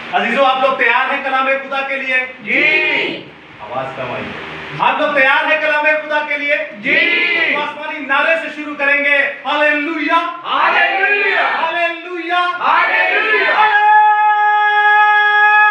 अजीजों, आप लोग तैयार हैं कलाम खुदा के लिए? जी। आवाज कम आई। आप लोग तैयार हैं कलाम खुदा के लिए? जी। तो आसमानी नारे से शुरू करेंगे। Hallelujah, hallelujah, hallelujah, hallelujah,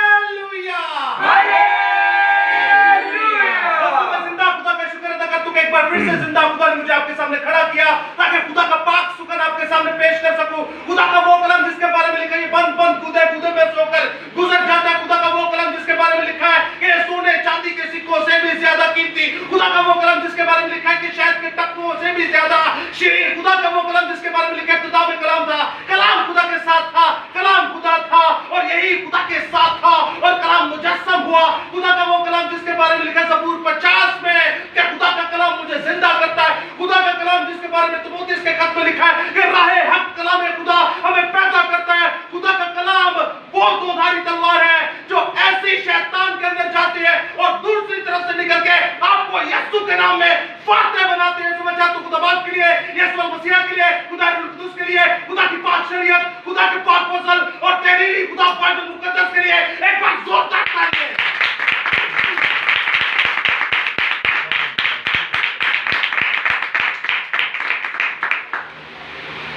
hallelujah, hallelujah. दोस्तों, मैं जिंदा खुदा का शुक्र अदा करता हूं कि एक बार फिर से जिंदा खुदा ने मुझे आपके सामने खड़ा किया ताकि खुदा का पाक शुक्र आपके सामने पेश कर सकूं। खुदा का वो कलम जिसके बारे में लिखा है बंद बंद कूदे कूदे में सोकर गुजर जाता है। खुदा का वो कलम जिसके बारे में लिखा है कि सोने चांदी के सिक्कों से भी ज्यादा कीमती। खुदा का वो कलम जिसके बारे में लिखा है कि शहद के टप्पुओं से भी ज्यादा शीरीन। खुदा का वो कलम जिसके बारे में लिखा है इब्तिदा में कलाम था, कलाम खुदा के साथ था, कलाम खुदा था और यही खुदा के साथ था और कलाम मुजस्सम हुआ। खुदा का वो कलाम जिसके बारे में लिखा है ज़बूर 50 में कि खुदा का कलाम मुझे जिंदा करता है। खुदा का कलाम जिसके बारे में तीमुथियुस के खत में लिखा है कि राहे हक कलाम खुदा हमें पैदा करता है। खुदा का कलाम वो दोधारी तलवार है जो ऐसी शैतान के अंदर जाती है और दूसरी तरफ से निकल के आपको यीशु के नाम में फातह बनाते हैं। समझ तो खुदाबाद के लिए, यीशु मसीह के लिए, खुदा रूह कुदूस के लिए, खुदा की पाक शरीयत, खुदा के पाक फजल और तेरी खुदा बाइबल मुकद्दस के लिए एक बार जोरदार तालियां।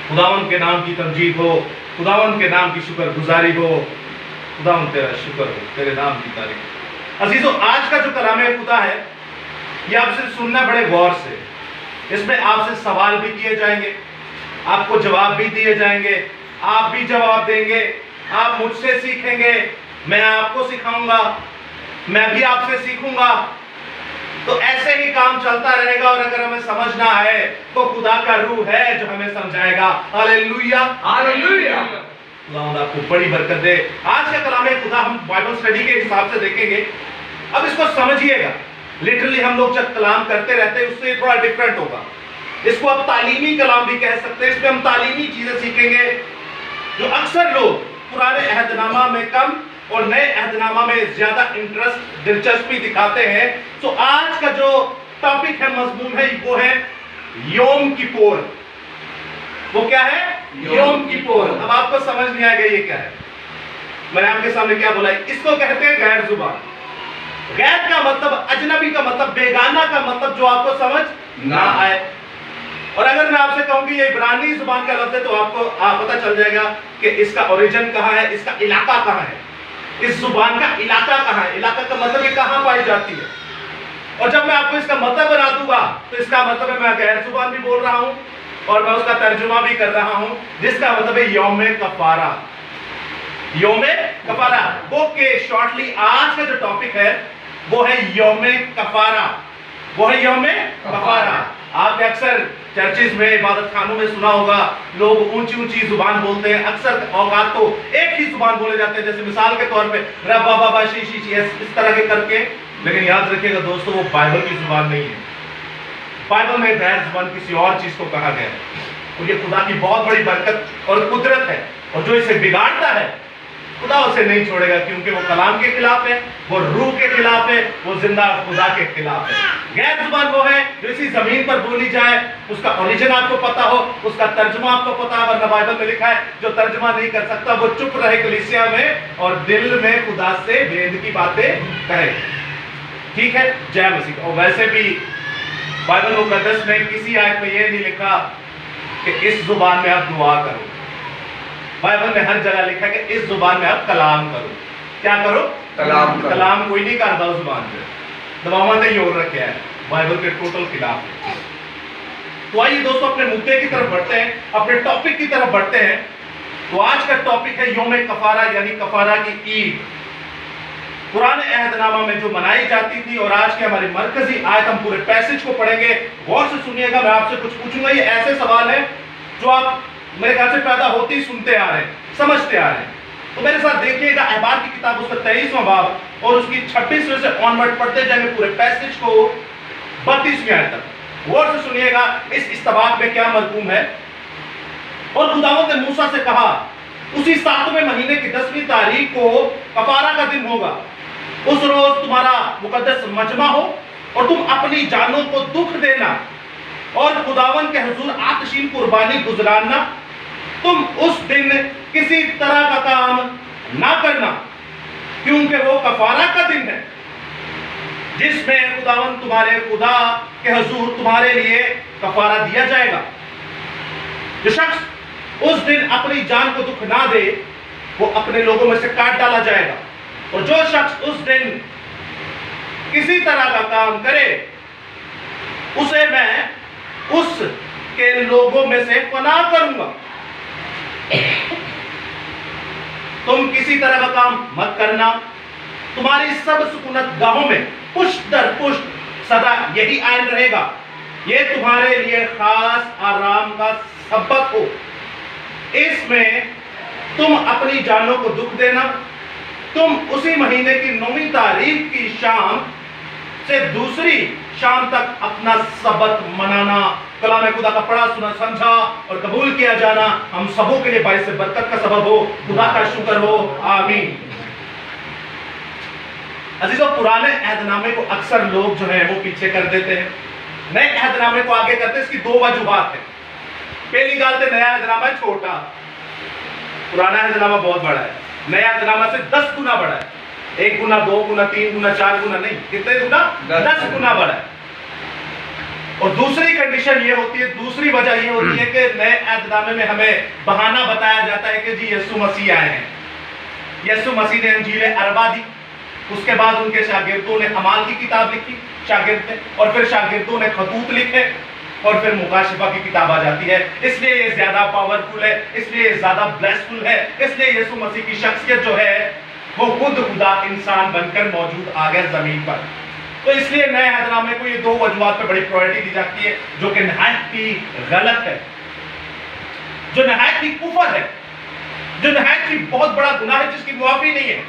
खुदावन के नाम की तमजीद हो, खुदावन के नाम की शुक्रगुजारी हो। खुदावन तेरा शुक्र हो, तेरे नाम की तारीफ। अजीजों, आज का जो कलाम खुदा है ये आपसे सुनना बड़े गौर से। इसमें आपसे सवाल भी किए जाएंगे, आपको जवाब भी दिए जाएंगे, आप भी जवाब देंगे, आप मुझसे सीखेंगे, मैं आपको सिखाऊंगा, मैं भी आपसे सीखूंगा। तो ऐसे ही काम चलता रहेगा और अगर हमें समझ ना आए तो खुदा का रूह है जो हमें समझाएगा। Hallelujah, hallelujah. खुदा आपको बड़ी बरकत दे। आज का कलाम खुदा हम बाइबल स्टडी के हिसाब से देखेंगे। अब इसको समझिएगा, लिटरली हम लोग जब कलाम करते रहते हैं उससे थोड़ा डिफरेंट होगा। इसको आप तालीमी कलाम भी कह सकते हैं। इसमें हम तालीमी चीजें सीखेंगे जो अक्सर लोग पुराने अहदनामा में कम और नए अहदनामा में ज्यादा इंटरेस्ट, दिलचस्पी दिखाते हैं। तो आज का जो टॉपिक है, मजमून है, वो है योम किप्पोर। वो क्या है? योम किप्पोर। अब आपको समझ नहीं आएगा ये क्या है। मैंने आपके सामने क्या बोला, इसको कहते हैं गैर जुबान। गैर का मतलब अजनबी का मतलब, बेगाना का मतलब जो आपको समझ ना आए। और अगर मैं आपसे कहूं कि ये इब्रानी जुबान का लफ्ज है तो आपको पता चल जाएगा कि इसका ओरिजिन कहां है, इसका इलाका कहां है, इस जुबान का इलाका कहां है। इलाका का मतलब ये कहां पाई जाती है। और जब मैं आपको इसका मतलब बना दूंगा तो इसका मतलब है मैं गैर जुबान भी बोल रहा हूं और मैं उसका तर्जुमा भी कर रहा हूं, जिसका मतलब है यौम कफारा। यौम कफारा। ओके, शॉर्टली आज का जो टॉपिक है वो है यौम कफारा। वो है यौम कफारा। आपने अक्सर चर्चिस में, इबादत खानों में सुना होगा, लोग ऊंची ऊंची जुबान बोलते हैं। अक्सर औकात तो एक ही जुबान बोले जाते हैं, जैसे मिसाल के तौर पे रब्बा बाबा शी शी शी इस तरह के करके। लेकिन याद रखिएगा दोस्तों, वो बाइबल की जुबान नहीं है। बाइबल में गैर जुबान किसी और चीज को कहा गया है और ये खुदा की बहुत बड़ी बरकत और कुदरत है। और जो इसे बिगाड़ता है खुदा उसे नहीं छोड़ेगा, क्योंकि वो कलाम के खिलाफ है, वो रूह के खिलाफ है, वो जिंदा खुदा के खिलाफ है। गैर जुबान वो है जो इसी जमीन पर बोली जाए, उसका ओरिजिन आपको पता हो, उसका तर्जुमा आपको पता है। वरना बाइबल में लिखा है जो तर्जुमा नहीं कर सकता वो चुप रहे कलीसिया में और दिल में खुदा से भेद की बातें कहे। ठीक है, जय मसीह। और वैसे भी बाइबल मुकद्दस में किसी आयत में यह नहीं लिखा कि इस जुबान में आप दुआ करो। बाइबल में हर जगह लिखा है कि इस जुबान में आप कलाम करो। क्या करो? कलाम करो। कलाम कोई नहीं करता उस जुबान पे। दबाव ने योर रखा है, बाइबल के टोटल खिलाफ है। तो आइए दोस्तों अपने मुद्दे की तरफ बढ़ते हैं, अपने टॉपिक की तरफ बढ़ते हैं। तो आज का टॉपिक है यौम कफारा, यानी कफारा की ईद। पुराने अहदनामा में जो मनाई जाती थी और आज की हमारी मरकजी आयत, हम पूरे पैसेज को पढ़ेंगे। गौर से सुनिएगा, मैं आपसे कुछ पूछूंगा। ये ऐसे सवाल है जो आप मेरे ख्याल से पैदा होते ही सुनते आ रहे हैं, समझते आ रहे हैं। तो मेरे साथ देखिएगा अहबार की किताब उसका 23वां बाब और उसकी 26वें से ऑनवर्ड पढ़ते जाएंगे पूरे पैसेज को 32वीं आयत तक। गौर से सुनिएगा इस इस्तबाक में क्या मरकूम है। और खुदावंद ने मूसा से कहा, उसी 7वें महीने की 10वीं तारीख को कफारा का दिन होगा। उस रोज तुम्हारा मुकद्दस मजमा हो और तुम अपनी जानों को दुख देना और खुदावन के हुजूर आतशीन कुर्बानी गुजराना। तुम उस दिन किसी तरह का काम ना करना, क्योंकि वो कफारा का दिन है जिसमें खुदावन तुम्हारे खुदा के हुजूर तुम्हारे लिए कफारा दिया जाएगा। जो शख्स उस दिन अपनी जान को दुख ना दे वो अपने लोगों में से काट डाला जाएगा, और जो शख्स उस दिन किसी तरह का काम करे उसे मैं उस के लोगों में से पनाह करूंगा। तुम किसी तरह का काम मत करना, तुम्हारी सब सुकूनत गाहों में पुष्ट दर पुष्ट सदा यही आयन रहेगा। ये तुम्हारे लिए खास आराम का सबक हो। इसमें तुम अपनी जानों को दुख देना। तुम उसी महीने की 9वीं तारीख की शाम से दूसरी शाम तक अपना सबक मनाना। कलाम खुदा का पढ़ा सुना समझा और कबूल किया जाना हम सबों के लिए बाइस से बरकत का सबब हो। खुदा का शुक्र हो, आमीन। अजीजों, पुराने अहदनामे को अक्सर लोग जो है वो पीछे कर देते हैं, नए अहदनामे को आगे करते हैं। इसकी दो वजूहात है। पहली बात है, नया अहदनामा छोटा, पुराना अहदनामा बहुत बड़ा है। नया अहदनामा से 10 गुना बड़ा है। 1 गुना, 2 गुना, 3 गुना, 4 गुना नहीं, कितने गुना? 10 गुना बड़ा है। और दूसरी कंडीशन ये होती है, दूसरी वजह ये होती है कि नए अहदनामे में हमें बहाना बताया जाता है कि जी यीशु मसीह आए हैं। यीशु मसीह ने इंजील अरबा दी, उसके बाद उनके शागिर्दों ने अमाल की किताब लिखी, शागिर्द ने, और फिर शागिर्दों ने खतूत लिखे, और फिर मुकाशिफा की किताब आ जाती है। इसलिए ये ज्यादा पावरफुल है, इसलिए ये ज्यादा ब्लेसफुल है, इसलिए यीशु मसीह की शख्सियत जो है वो खुद खुदा इंसान बनकर मौजूद आ गया जमीन पर। तो इसलिए नए अहदनामे को ये दो वजूहात पे बड़ी प्रायोरिटी दी जाती है, जो कि नहायत ही गलत है, जो नहायत ही कुफर है, जो नहायत ही बहुत बड़ा गुनाह है, जिसकी मुआफी नहीं है।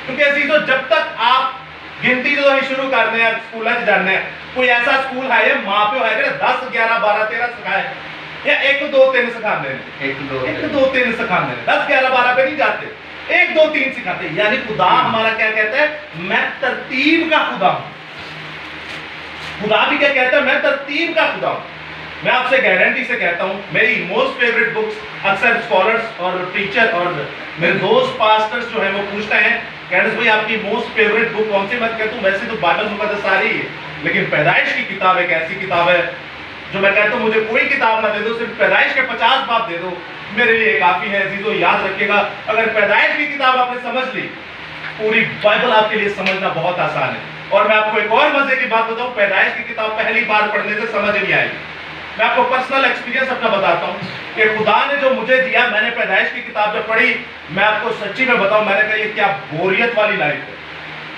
क्योंकि अजीजों, जब तक आप गिनती जो है शुरू करने हैं, स्कूल जानने हैं, कोई ऐसा स्कूल है या माँ पे है 10, 11, 12, 13 सिखाए, या 1, 2, 3 सिखाते हैं, 1, 2, 3 सिखाते हैं, 10, 11, 12 पे नहीं जाते, 1, 2, 3 सिखाते हैं। यानी खुदा हमारा क्या कहता है? मैं तरतीब का खुदा हूं। खुदा भी क्या कहता है? मैं तरतीब का खुदा हूं। मैं आपसे गारंटी से कहता हूं, मेरी मोस्ट फेवरेट बुक्स, अक्सर स्कॉलर्स और टीचर और मेरे दोस्त पास्टर्स जो है वो पूछते हैं, कैंडस भाई आपकी मोस्ट फेवरेट बुक कौन सी? मैं कहता हूं वैसे तो बाइबल मुकद्दस सारी है, लेकिन पैदाइश की किताब एक ऐसी किताब है जो मैं कहता हूं मुझे कोई किताब ना दे दो, सिर्फ पैदाइश के 50 बाब दे दो, मेरे लिए काफी है। अजीजों, याद रखिएगा, अगर पैदाइश की किताब आपने समझ ली, पूरी बाइबल आपके लिए समझना बहुत आसान है। और मैं आपको एक और मजे की बात बताऊं, पैदाइश की किताब पहली बार पढ़ने से समझ नहीं आएगी। मैं आपको पर्सनल एक्सपीरियंस अपना बताता हूं कि खुदा ने जो मुझे दिया, मैंने पैदाइश की किताब जब पढ़ी, मैं आपको सच्ची में बताऊं, मैंने कहा ये क्या बोरियत वाली लाइफ है,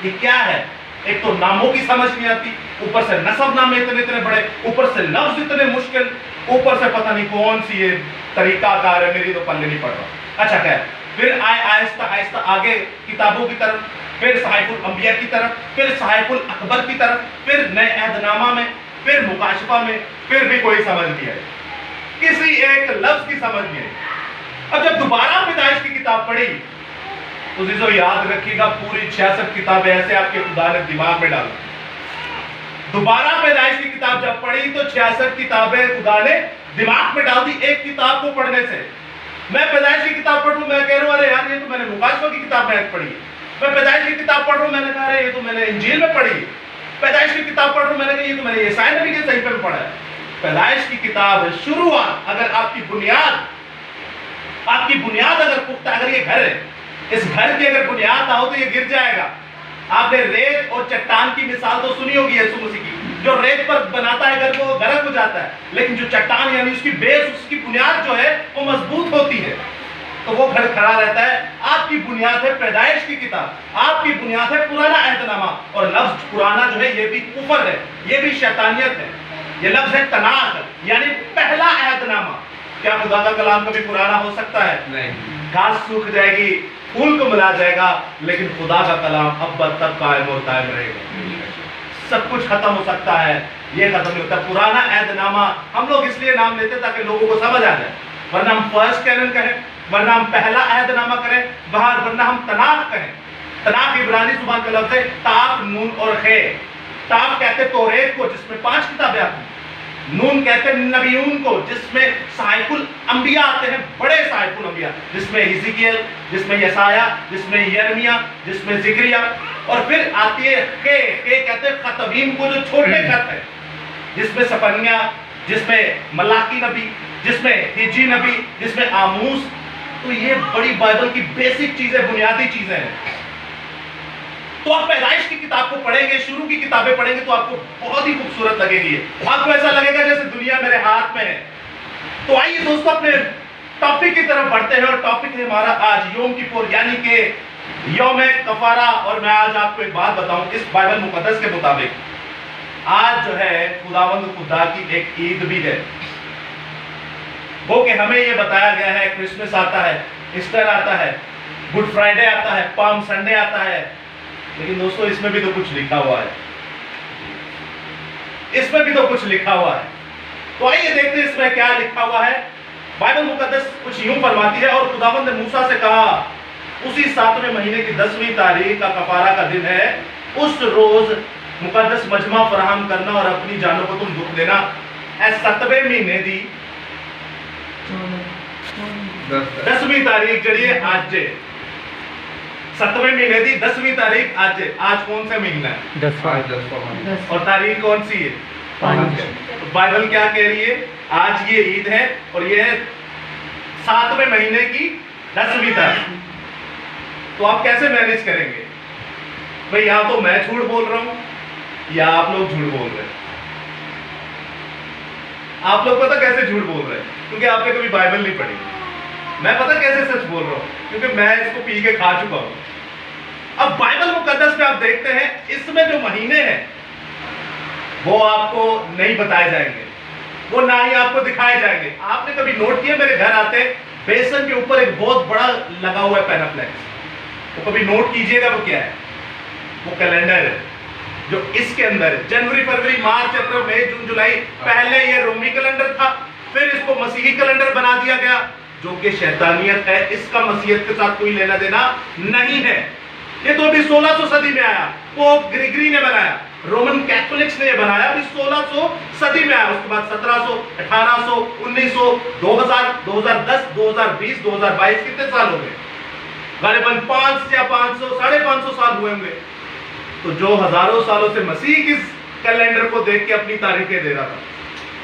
ये क्या है? एक तो नामों की समझ नहीं आती, ऊपर से नसब नामे इतने इतने बड़े, ऊपर से लफ्ज इतने मुश्किल, ऊपर से पता नहीं कौन सी ये तरीकाकार है, मेरी तो पल्ले नहीं पड़ रहा। अच्छा खैर, फिर आहिस्ता आहिस्ता आगे किताबों की तरफ, फिर सहाइफुल अंबिया की तरफ, फिर सहाइफुल अकबर की तरफ, फिर नए अहदनामा में, फिर मुकाशिफा में, फिर भी कोई समझ नहीं आई, किसी एक लफ्ज की समझ नहीं आई। अब जब दोबारा पैदाइश की किताब पढ़ी तो जीजो याद रखिएगा, पूरी 66 किताबें ऐसे आपके खुदा ने दिमाग में डाली। दोबारा पैदाइश की किताब जब पढ़ी तो 66 किताबें खुदा ने दिमाग में डाल दी एक किताब को पढ़ने से। मैं पैदाइश की किताब पढ़ूं, मैं कह रहा हूं अरे यार ये तो मैंने मुकाशिफा की किताब में पढ़ी है। मैं पैदाइश की किताब पढ़ रहा हूं, मैंने कहा अरे ये तो मैंने इंजील में पढ़ी है। पैदाइश की किताब पढ़ रहा हूं, मैंने कहा ये तो मैंने ईसाई नबी के सहीफे में पढ़ा है। पैदाइश की किताब शुरुआत, अगर आपकी बुनियाद अगर पुख्ता, अगर ये घर है, इस घर की अगर बुनियाद ना हो तो ये गिर जाएगा। आपने रेत और चट्टान की मिसाल तो सुनी होगी यीशु मसीह की, जो रेत पर बनाता है घर को गर्क हो जाता है, लेकिन जो चट्टान यानी उसकी बेस, उसकी बुनियाद जो है वो मजबूत होती है, तो वो घर खड़ा रहता है। आपकी बुनियाद है पैदाइश की किताब, आपकी बुनियाद है पुराना अहदनामा, और लफ्ज पुराना जो है ये भी कुफर है, ये भी शैतानियत है। ये लफ्ज है तनाक, यानी पहला अहदनामा। क्या खुदा का कलाम कभी पुराना हो सकता है? नहीं। घास सूख जाएगी, फूल को मिला जाएगा, लेकिन खुदा का कलाम अब तक कायम और कायम रहेगा। सब कुछ खत्म हो सकता है, ये खत्म नहीं होता। पुराना अहदनामा हम लोग इसलिए नाम लेते ताकि लोगों को समझ आ जाए, वरना हम फर्स्ट कैनन कहें, वरना हम पहला अहदनामा करें, वरना हम तनाक कहें। तनाक इब्रानी जुबान का लफ्ज है ताफ, नून और खे। ताफ कहते तौरेत को, जिसमें 5 किताबें आती हैं। नून कहते हैं नबीऊन को, जिसमें साहिकुल अंबिया आते हैं, बड़े साहिकुल अंबिया, जिसमें हिजकियल, जिसमें यसाया, जिसमें यर्मिया, जिसमें जिक्रिया, और फिर आती है के कहते हैं खतबीम को, जो छोटे खत है, जिसमें सफन्या, जिसमें मलाकी नबी, जिसमें हिजी नबी, जिसमें आमूस। तो ये बड़ी बाइबल की बेसिक चीजें, बुनियादी चीजें हैं। तो आप पैदाइश की किताब को पढ़ेंगे, शुरू की किताबें पढ़ेंगे, तो आपको बहुत ही खूबसूरत लगेगी। आपको ऐसा लगेगा जैसे दुनिया मेरे हाथ में है। तो आइए दोस्तों, अपने टॉपिक की तरफ बढ़ते हैं, और टॉपिक है हमारा आज योम किपुर, यानी कि यौम कफारा। और मैं आज आपको एक बात बताऊं, इस बाइबल मुकद्दस के मुताबिक आज जो है खुदावंद खुदा की एक ईद भी है। वो कि हमें ये बताया गया है, क्रिसमस आता है, ईस्टर आता है, गुड फ्राइडे आता है, पाम संडे आता है, लेकिन दोस्तों इसमें भी तो कुछ लिखा हुआ है, इसमें भी तो कुछ लिखा हुआ है। तो आइए देखते हैं इसमें क्या लिखा हुआ है। बाइबल मुकद्दस कुछ यूं फरमाती है, और खुदावंद ने मूसा से कहा, उसी 7वें महीने की 10वीं तारीख का कफारा का दिन है, उस रोज मुकद्दस मजमा फराहम करना और अपनी जानों को तुम दुख देना। 7वें महीने दी 10वीं तारीख जड़िए आज जे, 7वें महीने दी 10वीं तारीख आज जे। आज कौन सा महीना है? 10वां। और तारीख कौन सी है? 5। तो बाइबल क्या कह रही है? आज ये ईद है, और ये है 7वें महीने की 10वीं तारीख। तो आप कैसे मैनेज करेंगे भाई? यहां तो मैं झूठ बोल रहा हूं या आप लोग झूठ बोल रहे हैं? आप लोग पता कैसे झूठ बोल रहे हैं? क्योंकि आपने कभी बाइबल नहीं पढ़ी। मैं पता कैसे सच बोल रहा हूं? क्योंकि मैं इसको पी के खा चुका हूं। अब बाइबल मुकद्दस में आप देखते हैं, इसमें जो महीने हैं वो आपको नहीं बताए जाएंगे, वो ना ही आपको दिखाए जाएंगे। आपने कभी नोट किया, मेरे घर आते बेसन के ऊपर एक बहुत बड़ा लगा हुआ है पेनाफ्लेक्स, तो कभी नोट कीजिएगा वो क्या है? वो कैलेंडर है जो इसके अंदर है। जनवरी, फरवरी, मार्च, अप्रैल, मई, जून, जुलाई। पहले ये रोमी कैलेंडर था, फिर इसको मसीही कैलेंडर बना दिया गया, जो कि शैतानियत है। इसका मसीहत के साथ कोई लेना देना नहीं है। ये तो अभी 1600 सदी में आया, वो ग्रिगरी ने बनाया, रोमन कैथोलिक्स ने बनाया, अभी 1600 सदी में आया। उसके बाद 1700, 1800, 1900, 2000, 2010, 2020, 2022, कितने साल हो गए? गालिबन 5 या 500, 550 साल हुए होंगे। तो जो हजारों सालों से मसीह किस कैलेंडर को देख के अपनी तारीखें दे रहा था,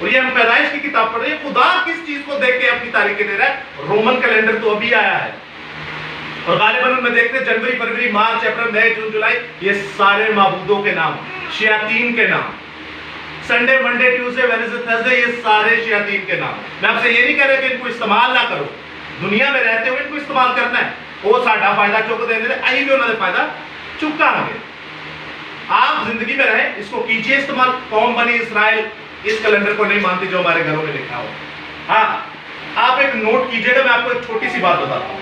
और ये हम पैदाइश की किताब पढ़ रहे हैं, खुदा किस चीज को देख के अपनी तारीखें दे रहा है? रोमन कैलेंडर तो अभी आया है। और गालिबन उनमें देखते हैं जनवरी, फरवरी, मार्च, अप्रैल, मई, जून, जुलाई, ये सारे माबूदों के नाम, शयातीन के नाम। Sunday, Monday, Tuesday, Wednesday, Thursday, ये सारे शयातीन के नाम। मैं आपसे ये नहीं कह रहा कि इनको इस्तेमाल ना करो, दुनिया में रहते हुए इनको इस्तेमाल करना है। वो साडा फायदा चुक देंगे, अही भी उन्होंने फायदा चुका है। आप जिंदगी में रहे, इसको कीजिए इस्तेमाल। कौम बनी इसराइल इस कैलेंडर को नहीं मानती जो हमारे घरों में लिखा हो। हाँ, आप एक नोट कीजिएगा, मैं आपको एक छोटी सी बात बताता हूँ।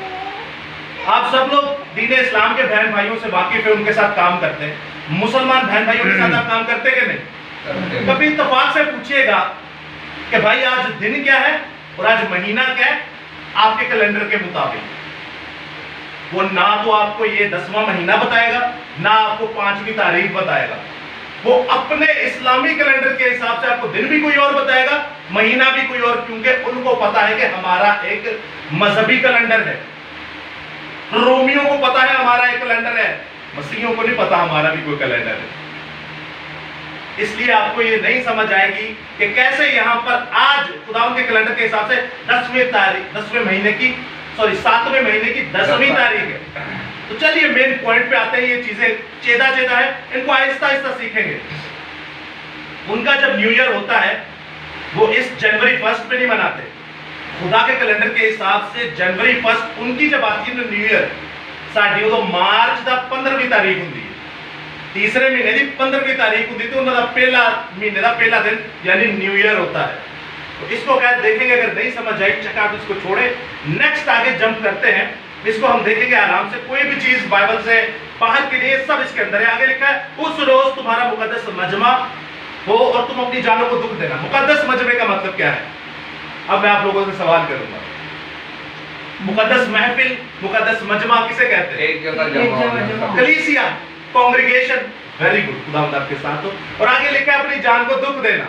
आप सब लोग दीन इस्लाम के बहन भाइयों से वाकिफ है, उनके साथ काम करते हैं। मुसलमान बहन भाइयों के साथ आप काम करते कि नहीं? कभी इत्तेफाक से पूछिएगा कि भाई आज दिन क्या है और आज महीना क्या है आपके कैलेंडर के मुताबिक। वो ना तो आपको ये 10वां महीना बताएगा, ना आपको 5वीं तारीख बताएगा। वो अपने इस्लामी कैलेंडर के हिसाब से आपको दिन भी कोई और बताएगा, महीना भी कोई और, क्योंकि उनको पता है कि हमारा एक मजहबी कैलेंडर है। रोमियों को पता है हमारा एक कैलेंडर है, मसीहियों को नहीं पता हमारा भी कोई कैलेंडर है। इसलिए आपको ये नहीं समझ आएगी कि कैसे यहां पर आज खुदावंद के कैलेंडर के हिसाब से 10वें तारीख, 10वें महीने की, सॉरी 7वें महीने की 10वीं तारीख है। तो चलिए मेन पॉइंट पे आते हैं। ये चीजें चेदा है, इनको आहिस्ता आहिस्ता सीखेंगे। उनका जब न्यू ईयर होता है वो इस जनवरी 1 पे नहीं मनाते। खुदा के कैलेंडर के हिसाब से जनवरी 1 उनकी जब आती है ना न्यू ईयर, साडी उदो मार्च दा 15वीं तारीख होंदी है। तीसरे महीने की 15वीं तारीख होंदी, तो उनका पहला महीने का पहला दिन यानी न्यू ईयर होता है। तो इसको क्या देखेंगे, अगर नहीं समझ आई चकाट इसको छोड़े, नेक्स्ट आगे जंप करते हैं। इसको हम देखेंगे आराम से। कोई भी चीज बाइबल से बाहर के लिए सब इसके अंदर है। आगे लिखा है उस रोज तुम्हारा मुकद्दस मजमा हो और तुम अपनी जानों को दुख देना। मुकद्दस मजमे का मतलब क्या है? अब मैं आप लोगों से सवाल करूंगा, मुकद्दस महफिल, मुकद्दस मजमा किसे कहते हैं? एक जगह जमा होना। कलीसिया, कांग्रेगेशन। वेरी गुड, खुदावंद आपके साथ हो। और आगे लिखा है अपनी जान को दुख देना।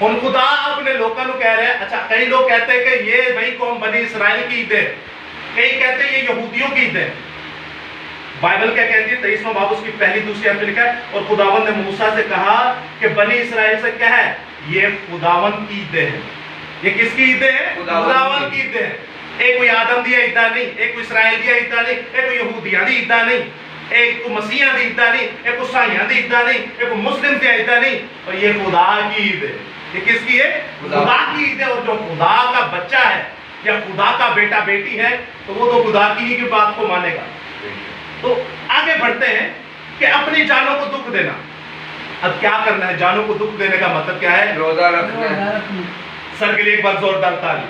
ਹੁਣ खुदा अपने लोगों को कह रहे हैं। अच्छा, कई लोग कहते हैं कि ये भाई कौम बनी इसराइल की ईद है, कई कहते हैं ये यहूदियों की ईद है। बाइबल क्या कहती है? 23वां बाब उसकी पहली दूसरी आयत में लिखा है, और खुदावंद ने मूसा से कहा कि बनी इसराइल से क्या है, ये खुदावंद की ईद है। ये किसकी ईद है? खुदावंद की ईद है। एक कोई आदम दिया ईदा नहीं, एक कोई इसराइल दिया ईदा नहीं, एक कोई यहूदियां दी ईदा नहीं, एक को मसीहा दी ईदा नहीं, एक को ईसाइयां दी ईदा नहीं, एक को मुस्लिम दी ईदा नहीं, और ये खुदा की ईद है। ये किसकी है? खुदा की ईद है। और जो खुदा का बच्चा है या खुदा का बेटा बेटी है, तो वो तो खुदा की ही की बात को मानेगा। तो आगे बढ़ते हैं कि अपनी जानों को दुख देना। अब क्या करना है? जानों को दुख देने का मतलब क्या है? रोजा रखना। सर के लिए एक बार जोरदार ताली।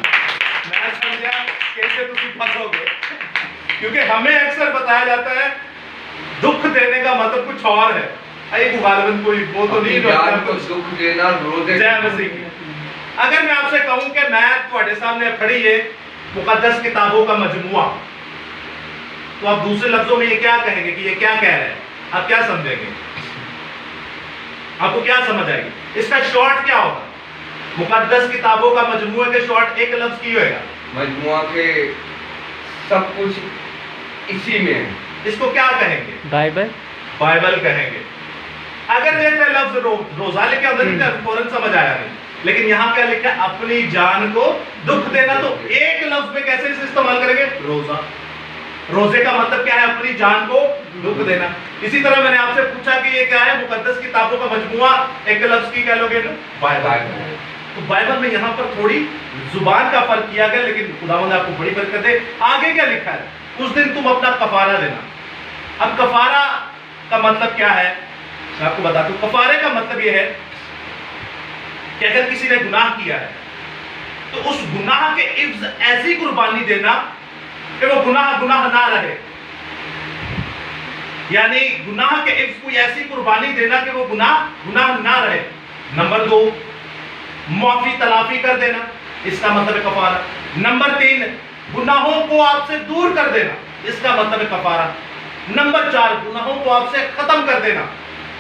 मैं समझा कैसे तुम फंसोगे, क्योंकि हमें अक्सर बताया जाता है दुख देने का मतलब कुछ और है। एक गालिबन कोई वो तो नहीं जान को दुख देना रोजे। जय मसीह की। अगर मैं आपसे कहूं कि मैं तुम्हारे सामने खड़ी है मुकद्दस किताबों का मजमुआ, तो आप दूसरे लफ्जों में ये क्या कहेंगे कि ये क्या कह रहे हैं? आप क्या समझेंगे? आपको क्या समझ आएगी? इसका शॉर्ट क्या होगा? मुकद्दस किताबों का मजमुआ के शॉर्ट एक लफ्ज की होगा। मजमुआ के सब कुछ इसी में है। इसको क्या कहेंगे? बाइबल। बाइबल कहेंगे। अगर देखते लफ्ज रोजा लिखे अंदर फौरन समझ आया नहीं, लेकिन यहाँ क्या लिखा है? अपनी जान को दुख देना। तो एक लफ्ज में कैसे इसे इस्तेमाल करेंगे? रोजा। रोजे का मतलब क्या है? अपनी जान को दुख देना। इसी तरह मैंने आपसे पूछा कि ये क्या है? मुकद्दस किताबों का मजमुआ, एक लफ्ज की कह लोगे ना, बाइबल। तो बाइबल में यहाँ पर थोड़ी जुबान का फर्क किया गया, लेकिन खुदावंद आपको बड़ी बरकत है। आगे क्या लिखा है? उस दिन तुम अपना कफारा देना। अब कफारा का मतलब क्या है? मैं आपको बता दूं। कफारे का मतलब यह है कि अगर किसी ने गुनाह किया है, तो उस गुनाह के इव्ज ऐसी कुर्बानी देना कि वो गुनाह ना रहे। यानी गुनाह के इव्ज कोई ऐसी कुर्बानी देना कि वो गुनाह ना रहे। नंबर 2, माफी तलाफी कर देना, इसका मतलब है कफारा। नंबर 3, गुनाहों को आपसे दूर कर देना, इसका मतलब है कफारा। नंबर 4, गुनाहों को आपसे खत्म कर देना,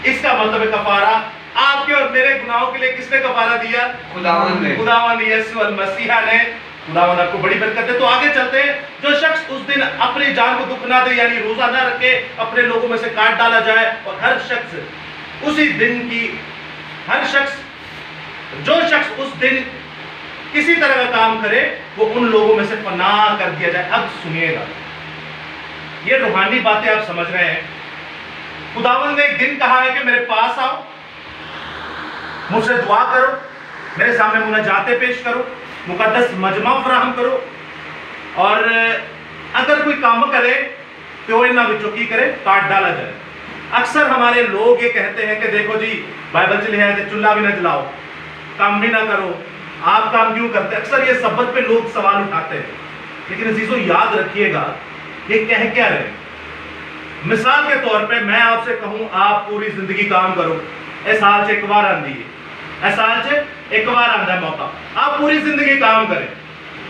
इसका मतलब है कफारा। आपके और मेरे गुनाहों के लिए किसने कफारा दिया? खुदावंद ने। खुदावंद यीशु मसीहा ने। खुदावंद आपको बड़ी बरकत है। तो आगे चलते हैं। जो शख्स उस दिन अपनी जान को दुख ना दे, यानी रोजा ना रखे, अपने लोगों में से काट डाला जाए, और हर शख्स उसी दिन की जो शख्स उस दिन किसी तरह का काम करे, वो उन लोगों में से पनाह कर दिया जाए। अब सुनिएगा, ये रूहानी बातें आप समझ रहे हैं। खुदावंद ने एक दिन कहा है कि मेरे पास आओ, मुझसे दुआ करो, मेरे सामने मुनाजातें पेश करो, मुकद्दस मजमा फराहम करो, और अगर कोई काम करे तो ना विचों की करे, काट डाला जाए। अक्सर हमारे लोग ये कहते हैं कि देखो जी बाइबल से लिखा है चूल्हा भी ना जलाओ, काम भी ना करो, आप काम क्यों करते? अक्सर ये सब्बत पे लोग सवाल उठाते हैं। लेकिन अजीजों याद रखिएगा, ये कह क्या रहे? मिसाल के तौर पे मैं आपसे कहूं आप पूरी जिंदगी काम करो, इस साल से एक बार आंदी है, इस साल से एक बार आंदा है मौका, आप पूरी जिंदगी काम करें,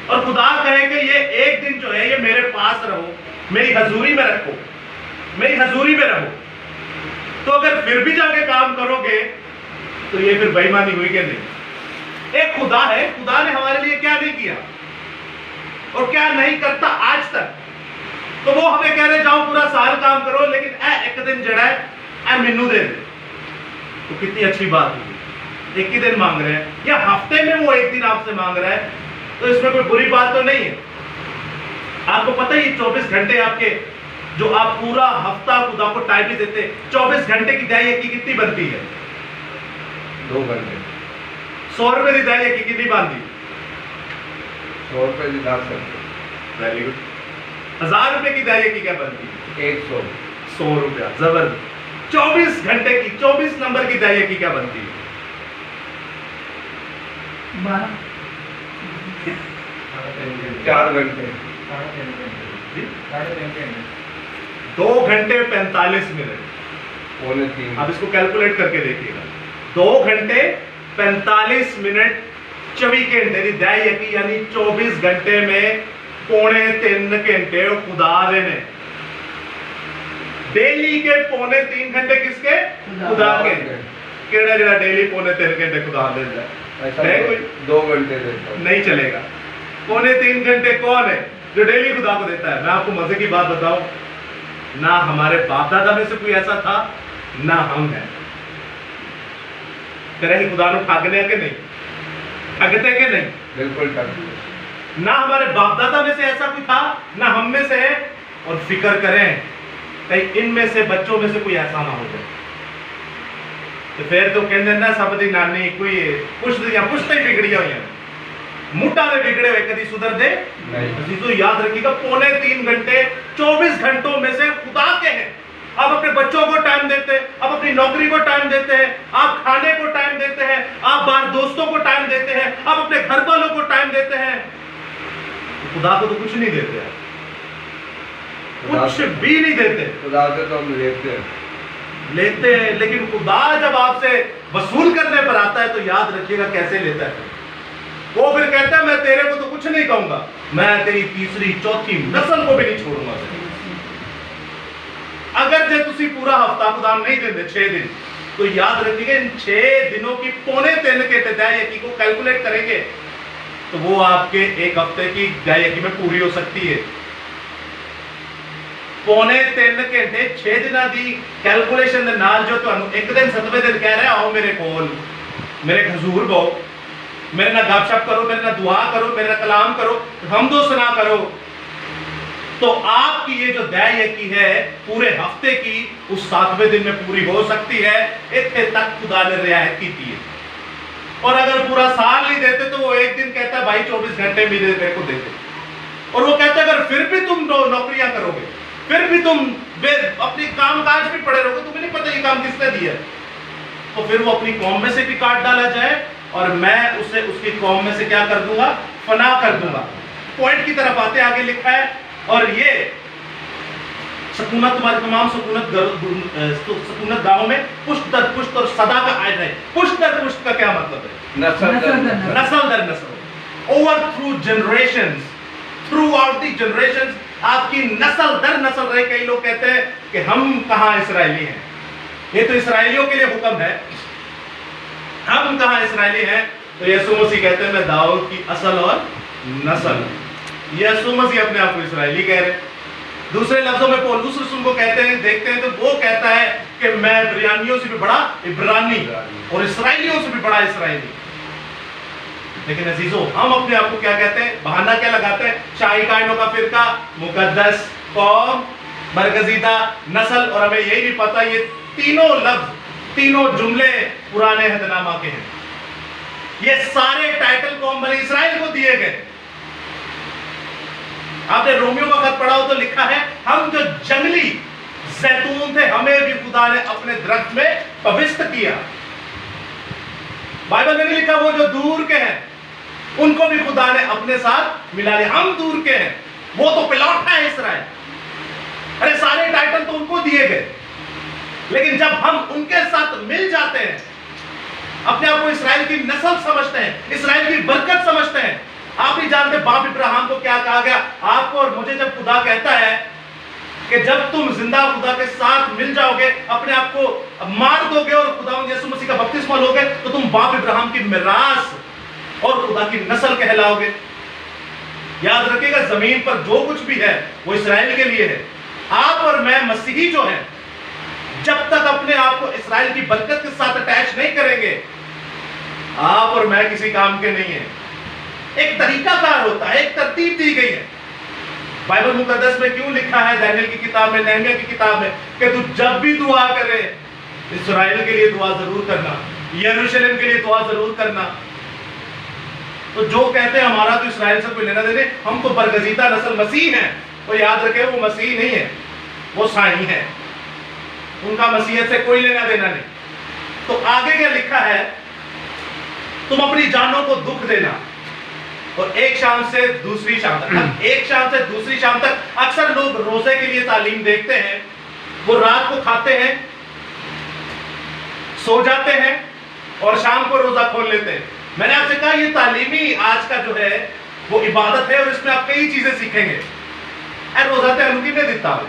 और खुदा कहे कि ये एक दिन जो है ये मेरे पास रहो, मेरी हजूरी में रखो, मेरी हजूरी में रहो। तो अगर फिर भी जाके काम करोगे तो ये फिर बेईमानी हुई कि नहीं? एक खुदा है, खुदा ने हमारे लिए क्या नहीं किया और क्या नहीं करता आज तक। तो वो हमें कह रहे जाओ पूरा साल काम करो, लेकिन एक दिन जड़ा है मिन्नू दे दे। तो कितनी अच्छी बात हुई, एक ही दिन मांग रहे हैं, या हफ्ते में वो एक दिन आपसे मांग रहा है, तो इसमें कोई बुरी बात तो नहीं है। आपको पता है ये 24 घंटे आपके जो आप पूरा हफ्ता खुदा को टाइम नहीं देते, 24 घंटे की दहाई की कितनी बनती है? 2 घंटे। 100 रुपए की दहाई की कितनी बनती? 100 रुपए की 10 रुपए। Very good. 1000 रुपए की दहाई की क्या बनती? 100। 100 रुपया, जबरदस्त। 24 घंटे की 24 नंबर की दहाई की क्या बनती है? 4 घंटे। 2 घंटे 45 मिनट। पौने 3। अब इसको कैलकुलेट करके देखिएगा, 2 घंटे 45 मिनट 24 घंटे की दहाई की, यानी 24 घंटे में पौने 3 घंटे खुदा देने। डेली के पौने 3 घंटे किसके? खुदा के। केड़ा जरा डेली पौने 3 घंटे खुदा दे जाए। ऐसा है कोई? 2 घंटे देता हूँ। नहीं चलेगा। 2.25 घंटे कौन है जो डेली खुदा को देता है? मैं आपको मजे की बात बताऊं, ना हमारे बाप दादा में से कोई ऐसा था, ना हम हैं। तेरे ही खुदा नु ठाकने के नहीं, ठगते के नहीं, बिल्कुल ठग। ना हमारे बाप दादा में से ऐसा कोई था, ना हम में से है। और फिक्र करें कहीं इनमें से बच्चों में से कोई ऐसा ना हो जाए। तो फिर तो कहते ना सब दी नानी कोई कुछ दियां पुछते ही बिगड़िया हुई मुट्टा ने बिगड़े हुए कभी सुधर दे नहीं। तो याद रखिएगा 2.25 घंटे 24 घंटों में से खुदा के हैं। आप अपने बच्चों को टाइम देते हैं, आप अपनी नौकरी को टाइम देते हैं, आप खाने को टाइम देते हैं, आप बाहर दोस्तों को टाइम देते हैं, आप अपने घर वालों को टाइम देते हैं। खुदा को तो कुछ नहीं देते हैं, कुछ भी नहीं देते। खुदा से तो हम लेते हैं, लेकिन खुदा जब आपसे वसूल करने पर आता है तो याद रखिएगा कैसे लेता है। वो फिर कहता है मैं तेरे को तो कुछ नहीं कहूंगा, मैं तेरी तीसरी चौथी नस्ल को भी नहीं छोड़ूंगा। अगर जे तुसी पूरा हफ्ता खुदा नहीं देते 6 दिन, तो याद रखिएगा इन 6 दिनों की 2.25 के तदायकी को कैलकुलेट करेंगे तो वो आपके एक हफ्ते की दायकी में पूरी हो सकती है। 2.25 घंटे 6 दिना दी कैलकुलेशन दे नाल जो तुहानू एक दिन 7वें दिन कह रहा है आओ मेरे कोल, मेरे हजूर बहु, मेरे ना गपशप करो, मेरे ना दुआ करो, मेरे ना कलाम करो, हमदो सना करो, तो आपकी ये जो दायकी है पूरे हफ्ते की उस 7वें दिन में पूरी हो सकती है। इतने तक खुदा ने रियायत की थी। और अगर पूरा साल नहीं देते तो वो एक दिन कहता है भाई 24 घंटे मेरे को देते। और वो कहता है अगर फिर भी तुम नौकरियां करोगे, फिर भी तुम अपनी कामकाज भी पड़े रहोगे, तुम्हें नहीं पता ये काम किसने दिया, तो फिर वो अपनी कौम में से भी काट डाला जाए और मैं उसे उसकी कौम में से क्या कर दूंगा, फना कर दूंगा। पॉइंट की तरफ आते आगे लिखा है और ये सकूनत तुम्हारे तमाम सकूनत गांवों में पुष्ट दर पुष्ट और सदा का आयन है। पुष्ट दर पुष्ट का क्या मतलब है? नस्ल दर नस्ल, over through generations, through out the generations, आपकी नस्ल दर नस्ल रहे। कई लोग कहते हैं कि हम कहां इसराइली हैं, ये तो इसराइलियों के लिए हुक्म है, हम कहां इसराइली हैं? तो यीशु मसीह कहते हैं मैं दाऊद की असल और नस्ल। यीशु मसीह अपने आप को इसराइली कह रहे हैं। दूसरे लफ्जों में पौलुस रसूल को कहते हैं, देखते हैं तो वो कहता है कि मैं इब्रानियों से भी बड़ा इब्रानी और इसराइलियों से भी बड़ा इसराइली। लेकिन अजीजों हम अपने आप को क्या कहते हैं, बहाना क्या लगाते हैं? शाही कायनों का फिरका, मुकद्दस कौम, बरगजीदा नस्ल। और हमें यही नहीं पता ये तीनों लफ्ज, तीनों जुमले पुराने अहदनामा के हैं। ये सारे टाइटल कौम बनी इसराइल को दिए गए। आपने रोमियो का खत पढ़ा हो तो लिखा है हम जो जंगली जैतून थे हमें भी खुदा ने अपने दरख्त में पवित्र किया। बाइबल में नहीं लिखा वो जो दूर के हैं उनको भी खुदा ने अपने साथ मिला लिया। हम दूर के हैं, वो तो पिलौटा है इसराइल। अरे सारे टाइटल तो उनको दिए गए, लेकिन जब हम उनके साथ मिल जाते हैं, अपने आप को इसराइल की नस्ल समझते हैं, इसराइल की बरकत समझते हैं। आप नहीं जानते बाप इब्राहिम को क्या कहा गया? आपको और मुझे जब खुदा कहता है कि जब तुम जिंदा खुदा के साथ मिल जाओगे, अपने आप को मार दोगे और खुदा यीशु मसीह का बपतिस्मा लोगे, तो तुम बाप इब्राहिम की मिरास और खुदा की नस्ल कहलाओगे। याद रखिएगा जमीन पर जो कुछ भी है वो इसराइल के लिए है। आप और मैं मसीही जो है, जब तक अपने आप को इसराइल की बरकत के साथ अटैच नहीं करेंगे, आप और मैं किसी काम के नहीं है। एक तरीकाकार होता है, एक तरतीब दी गई है। बाइबल मुकद्दस में क्यों लिखा है, दानियल की किताब में, नहमिया की किताब में, कि तू जब भी दुआ करे इसराइल के लिए दुआ जरूर करना, यरूशलेम के लिए दुआ जरूर करना। तो जो कहते हैं हमारा तो इसराइल से कोई लेना देना, हम तो बरगजीदा नस्ल मसीह हैं, तो याद रखें वो मसीह नहीं है, वो साई है, उनका मसीहत से कोई लेना देना नहीं। तो आगे क्या लिखा है, तुम अपनी जानों को दुख देना और एक शाम से दूसरी शाम तक, एक शाम से दूसरी शाम तक। अक्सर लोग रोजे के लिए तालीम देखते हैं, वो रात को खाते हैं, सो जाते हैं और शाम को रोजा खोल लेते हैं। मैंने आपसे कहा ये तालीमी आज का जो है वो इबादत है और इसमें आप कई चीजें सीखेंगे। रोजा ते अनुकी ने दिता हो,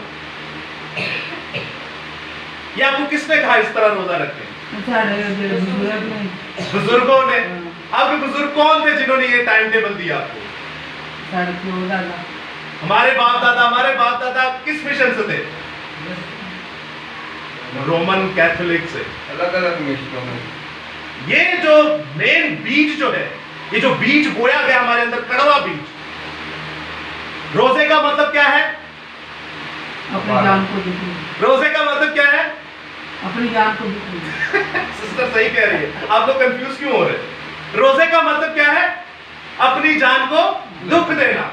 या आपको किसने कहा इस तरह रोजा रखें? बुजुर्गों ने। आपके बुजुर्ग कौन थे जिन्होंने ये टाइम टेबल दिया आपको? हमारे बाप दादा किस मिशन से थे? रोमन कैथोलिक से। अलग अलग मिशनों में ये जो मेन बीज जो है, ये जो बीज बोया गया हमारे अंदर, कड़वा बीज। रोजे का मतलब क्या है? अपनी जान को दुखी, रोजे का मतलब क्या है? अपनी जान को दुखी। सिस्टर सही कह रही है, आप लोग कंफ्यूज क्यों हो रहे? रोजे का मतलब क्या है? अपनी जान को दुख देना।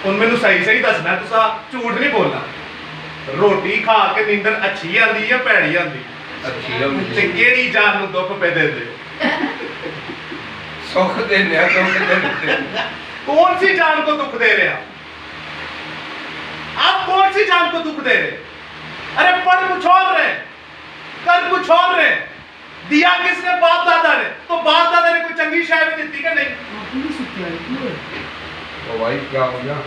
उनमें तो सही सही दसना, तुसा झूठ नहीं बोलना। रोटी खा के नींदर अच्छी आंदी या भैड़ी आंदी? अच्छी है ते केड़ी जान नु दुख पे दे दे? सुख देने दुख देने। कौन सी जान को दुख दे रहे आप? कौन सी जान को दुख दे रहे? अरे पढ़ कुछ और रहे, कर कुछ और रहे। दिया किसने? बाप दादा ने। तो बाप दादा ने कोई चंगी शायद भी दी कि नहीं? अपनी सुत्याई क्यों है? तो भाई क्या हो गया?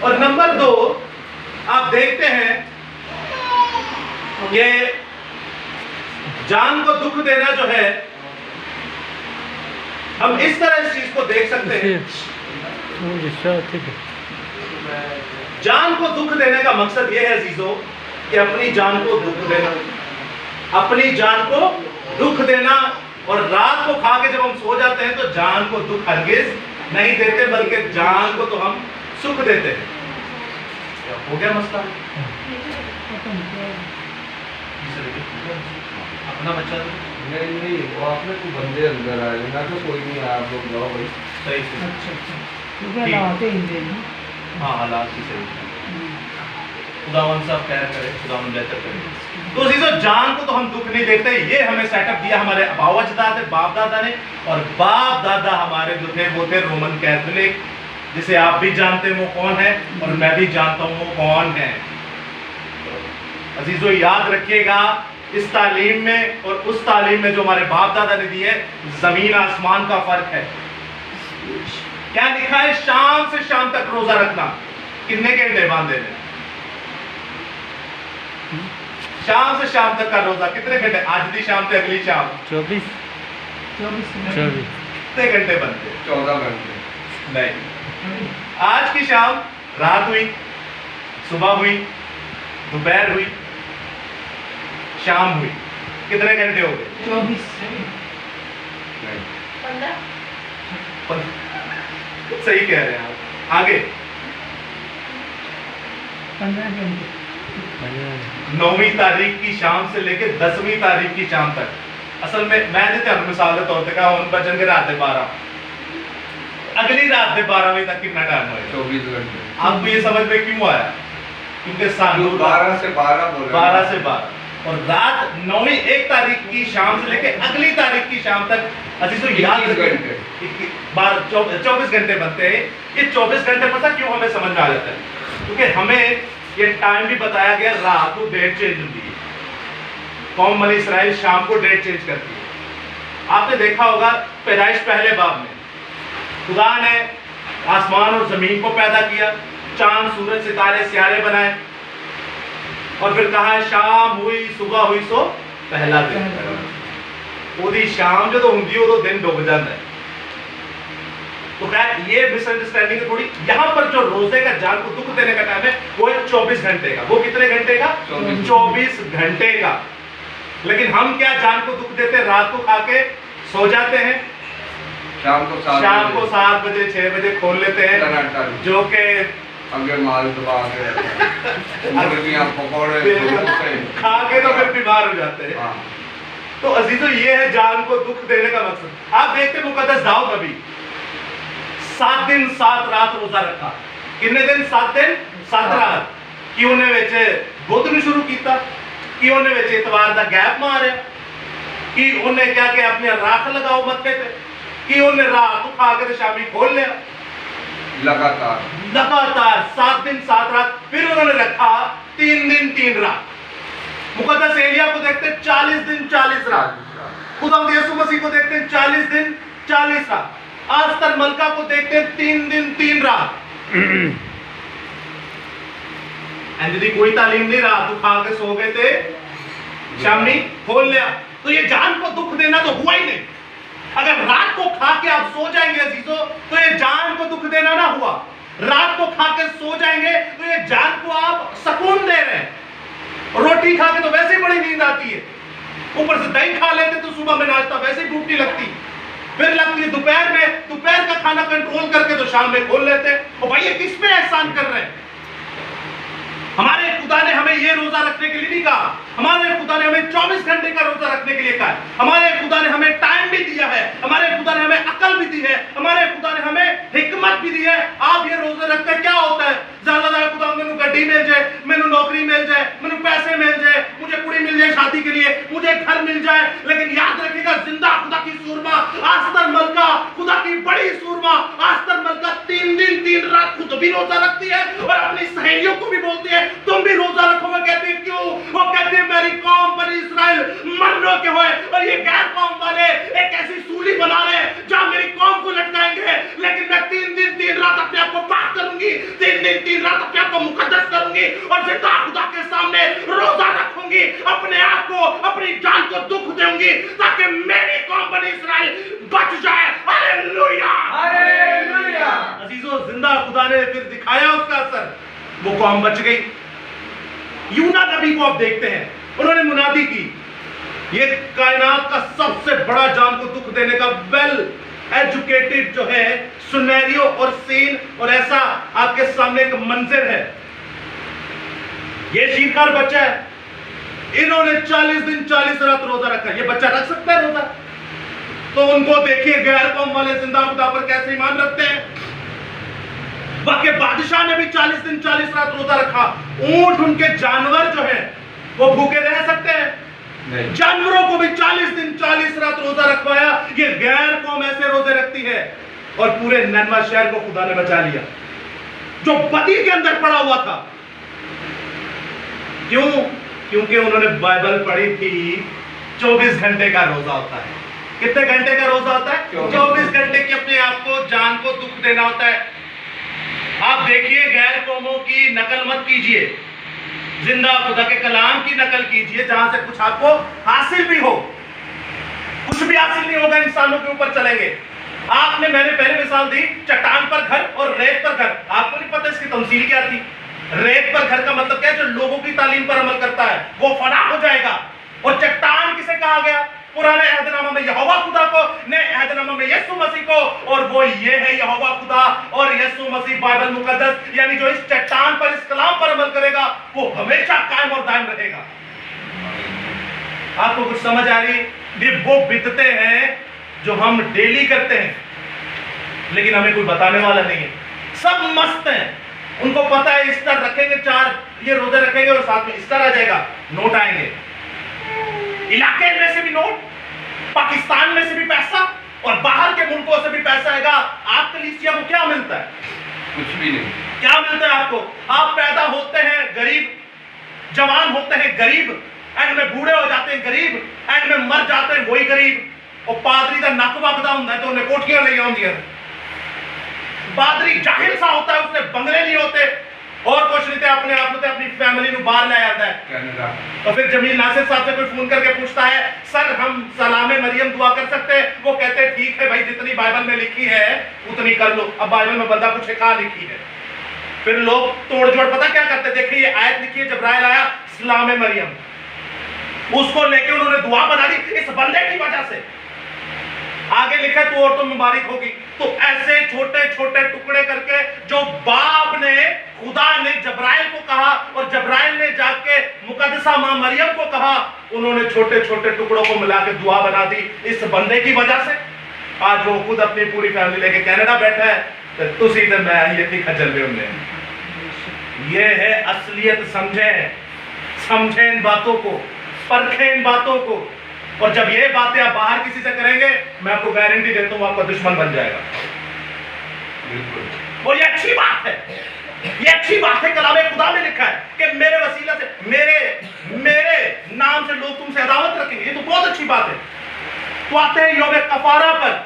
और नंबर 2, आप देखते हैं कि जान को दुख देना जो है, हम इस तरह इस चीज को देख सकते हैं। जान को दुख देने का मकसद यह है अजीजों कि अपनी जान को दुख देना, अपनी जान को दुख देना। और रात को खा के जब हम सो जाते हैं तो जान को दुख हरगिज नहीं देते, बल्कि जान को तो हम सुख देते हैं। हो गया मसला? अपना बच्चा तो नहीं वो आपने तो बंदे अंदर आए ना, तो कोई नहीं आया, आप लोग जाओ भाई। सही से। अच्छा क्योंकि हालात ही इंदे हैं। हाँ, हालात ही सही। खुदावन साहब खैर करे, खुदावन बेहतर करे। तो अजीजों, जान को तो हम दुख नहीं देते। ये हमें सेटअप दिया हमारे बावजदाद बाप दादा ने। और बाप दादा हमारे जो थे वो थे रोमन कैथोलिक, जिसे आप भी जानते हैं वो कौन है और मैं भी जानता हूं वो कौन है। अजीजों, याद रखिएगा, इस तालीम में और उस तालीम में जो हमारे बाप दादा ने दी है, जमीन आसमान का फर्क है। क्या लिखा है? शाम से शाम तक रोजा रखना। कितने घंटे बांधे हैं? शाम से शाम तक का रोजा कितने घंटे? आज की शाम से अगली शाम 24 कितने घंटे बनते? 14 घंटे नहीं। आज की शाम, रात हुई, सुबह हुई, दोपहर हुई, शाम हुई, कितने घंटे हो गए? 24 सही कह रहे हैं आप। आगे 15 घंटे। 9वीं तारीख की शाम से लेकर 10वीं तारीख की शाम तक। असल में मैं जो तुहानू मिसाल के तौर पर कहा, हुण बचन के रात के 12, अगली रात के 12 बजे तक कितना टाइम होगा? 24 घंटे। आपको ये समझ में क्यों आया? क्योंकि सानू 12 से 12 बोल रहे हैं। 12 से 12 और रात 9वीं 1 तारीख की शाम से लेकर अगली तारीख की शाम तक। अजीजों, याद 21 घंटे। 24 घंटे बनते हैं। ये 24 घंटे पता क्यों हमें समझ में आ जाता है? क्योंकि हमें ये टाइम भी बताया गया, रात को डेट चेंज होती है। कौम बनी इसराइल शाम को डेट चेंज करती है। आपने देखा होगा पैदाइश पहले बाब में खुदा ने आसमान और जमीन को पैदा किया, चांद सूरज सितारे सियारे बनाए, और फिर कहा शाम हुई सुबह हुई सो पहला दिन। ओदी शाम जो होंगी उदो दिन डुब जाता है। तो खैर ये मिसअंडरस्टैंडिंग है थोड़ी। यहाँ पर जो रोजे का जान को दुख देने का टाइम है वो है 24 घंटे का। वो कितने घंटे का? 24 घंटे का। लेकिन हम क्या जान को दुख देते? रात को खा के सो जाते हैं, शाम को 7 बजे 6 बजे खोल लेते हैं, जो कि आगे माल दबा के मुर्गियां पकौड़े खा के तो फिर बीमार हो जाते हैं। हाँ। तो अजीजों, ये है जान को दुख देने का मकसद। आप देखते मुकद्दस दाऊद नबी 7 दिन 7 रात रोजा रखा। कितने दिन? 7 दिन 7 रात। कि उन्हें विच बुध नूं शुरू किया, कि उन्हें विच इतवार दा गैप मारिया, कि उन्हें क्या कि अपनी राख लगाओ मत्थे पे, कि उन्हें रात को खा के शामी खोल लिया। लगातार 7 दिन 7 रात। फिर उन्होंने रखा 3 दिन 3 रात। मुकद्दस एलिया को देखते हैं 40 दिन 40 रात। खुदावंद यीशु मसीह को देखते हैं 40 दिन 40 रात। आस्तर मलका को देखते हैं 3 दिन 3 रात। यदि कोई तालीम नहीं, रात को खा के सो गए थे, शामी खोल लिया। तो ये जान को दुख देना तो हुआ ही नहीं। अगर रात को खा के आप सो जाएंगे अजीजों, तो ये जान को दुख देना ना हुआ। रात को खा के सो जाएंगे तो ये जान को आप सुकून दे रहे हैं। रोटी खा के तो वैसे ही बड़ी नींद आती है, ऊपर से दही खा लेते तो सुबह में नाश्ता वैसे ही भूख नहीं लगती, फिर लगती है दोपहर में, दोपहर का खाना कंट्रोल करके तो शाम में खोल लेते हैं। और भाई ये किस पे एहसान कर रहे हैं? हमारे खुदा ने हमें ये रोजा रखने के लिए नहीं कहा, हमारे खुदा ने हमें 24 घंटे का रोजा रखने के लिए कहा है। हमारे खुदा ने हमें टाइम भी दिया है, हमारे खुदा ने हमें अकल भी दी है, हमारे खुदा ने हमें हिकमत भी दी है। आप ये रोजा रखकर क्या होता है? ज्यादा ज्यादा खुदा मैनू गड्डी मिल जाए, मैनू नौकरी मिल जाए, मैनू पैसे मिल जाए, मुझे कुड़ी मिल जाए शादी के लिए, मुझे घर मिल जाए। लेकिन याद रखिएगा, जिंदा खुदा की सूरमा आस्तर मलका, खुदा की बड़ी सूरमा आस्तर मलका 3 दिन 3 रात खुद भी रोजा रखती है और अपनी सहेलियों को भी बोलती है तुम भी रोजा रखो। वो कहते हैं क्यों? वो कहते हैं मेरी कौम बनी इसराइल मरने के हुए और ये गैर कौम वाले एक ऐसी सूली बना रहे हैं जहां मेरी कौम को लटकाएंगे। लेकिन मैं 3 दिन 3 रात अपने आप को पाक करूंगी, 3 दिन 3 रात अपने आप को मुकद्दस करूंगी और जिंदा खुदा के सामने रोजा रखूंगी, अपने आप को, अपनी जान को दुख दूंगी ताकि मेरी कौम बनी इसराइल बच जाए। Hallelujah, hallelujah. अजीजों, जिंदा खुदा ने फिर दिखाया उसका असर, वो कौम बच गई। यूना नबी को आप देखते हैं, उन्होंने मुनादी की, ये कायनात का सबसे बड़ा जान को दुख देने का वेल एजुकेटेड जो है सुनेरियो और सीन और ऐसा आपके सामने एक मंजर है। ये शीरखार बच्चा है, इन्होंने 40 दिन 40 रात रोजा रखा। ये बच्चा रख सकता है रोजा? तो उनको देखिए गैर कौम वाले जिंदा खुदा पर कैसे ईमान रखते हैं। बाकी बादशाह ने भी 40 दिन 40 रात रोजा रखा। ऊंट, उनके जानवर जो हैं वो भूखे रह सकते हैं? नहीं। जानवरों को भी 40 दिन 40 रात रोजा रखवाया। ये गैर कौम ऐसे रोजे रखती है और पूरे नैनवा शहर को खुदा ने बचा लिया जो बदी के अंदर पड़ा हुआ था। क्यों? क्योंकि उन्होंने बाइबल पढ़ी थी। 24 घंटे का रोजा होता है। कितने घंटे का रोजा होता है? 24 घंटे की अपने आप को, जान को दुख देना होता है। आप देखिए, गैर कौमों की नकल मत कीजिए, जिंदा खुदा के कलाम की नकल कीजिए जहां से कुछ आपको हासिल भी हो। कुछ भी हासिल नहीं होगा, इंसानों के ऊपर चलेंगे। मैंने पहले मिसाल दी, चट्टान पर घर और रेत पर घर। आपको नहीं पता इसकी तमसील क्या थी? रेत पर घर का मतलब क्या है? जो लोगों की तालीम पर अमल करता है वो फना हो जाएगा। और चट्टान किसे कहा गया? पुराने अहदनामा में यहोवा खुदा को, नए अहदनामा में यीशु मसीह को। और वो ये है यहोवा खुदा और यीशु मसीह बाइबल मुकद्दस। यानी जो इस चट्टान पर, इस कलाम पर अमल करेगा वो हमेशा कायम और दायम रहेगा। आपको कुछ समझ आ रही? ये वो बिदते हैं जो हम डेली करते हैं, लेकिन हमें कोई बताने वाला नहीं है। सब मस्त हैं, उनको पता है इस्तर रखेंगे, 4 ये रोजे रखेंगे और साथ में इस्तर आ जाएगा, नोट आएंगे, इलाके में से भी नोट, पाकिस्तान में से भी पैसा और बाहर के मुल्कों से भी पैसा आएगा। आप कलीसिया को क्या मिलता है? कुछ भी नहीं। क्या मिलता है आपको? आप पैदा होते हैं गरीब, जवान होते हैं गरीब, एंड में बूढ़े हो जाते हैं गरीब, एंड में मर जाते हैं वही गरीब। और पादरी का नक वगदा होता है तो उन्हें कोठियां नहीं आउंदियां। पादरी जाहिल सा होता है, उसने बंगले नहीं होते और कुछ नहीं थे, अपने आप में अपनी फैमिली को बाहर ले आता है कनाडा। तो फिर जमील नासिर साहब से कोई फोन करके पूछता है, सर हम सलामे मरियम दुआ कर सकते हैं? वो कहते हैं ठीक है भाई, जितनी बाइबल में लिखी है उतनी कर लो। अब बाइबल में बंदा कुछ कहा लिखी है, फिर लोग तोड़ जोड़ पता क्या करते? देखिए ये आयत लिखी है, जब्राइल आया सलामे मरियम, उसको लेके उन्होंने दुआ बना दी इस बंदे की वजह से। आगे लिखा तो और तो मुबारक होगी। तो ऐसे छोटे छोटे टुकड़े करके जो बाप ने, खुदा ने जब्राइल को कहा और जब्राइल ने जाके मुकद्दसा मां मरियम को कहा, उन्होंने छोटे छोटे टुकड़ों को मिला के दुआ बना दी इस बंदे की वजह से। आज वो खुद अपनी पूरी फैमिली लेके कनाडा बैठा है, तो तुसी तो मैं ये खजल में उन्हें। ये है असलियत। समझे इन बातों को, परखे इन बातों को। और जब ये बातें आप बाहर किसी से करेंगे, मैं आपको गारंटी देता हूं आपका दुश्मन बन जाएगा। बिल्कुल। और ये अच्छी बात है, ये अच्छी बात है। कलाम खुदा में लिखा है कि मेरे वसीला से, मेरे नाम से लोग तुमसे अदावत रखेंगे। ये तो बहुत अच्छी बात है। तो आते हैं यौम कफारा पर।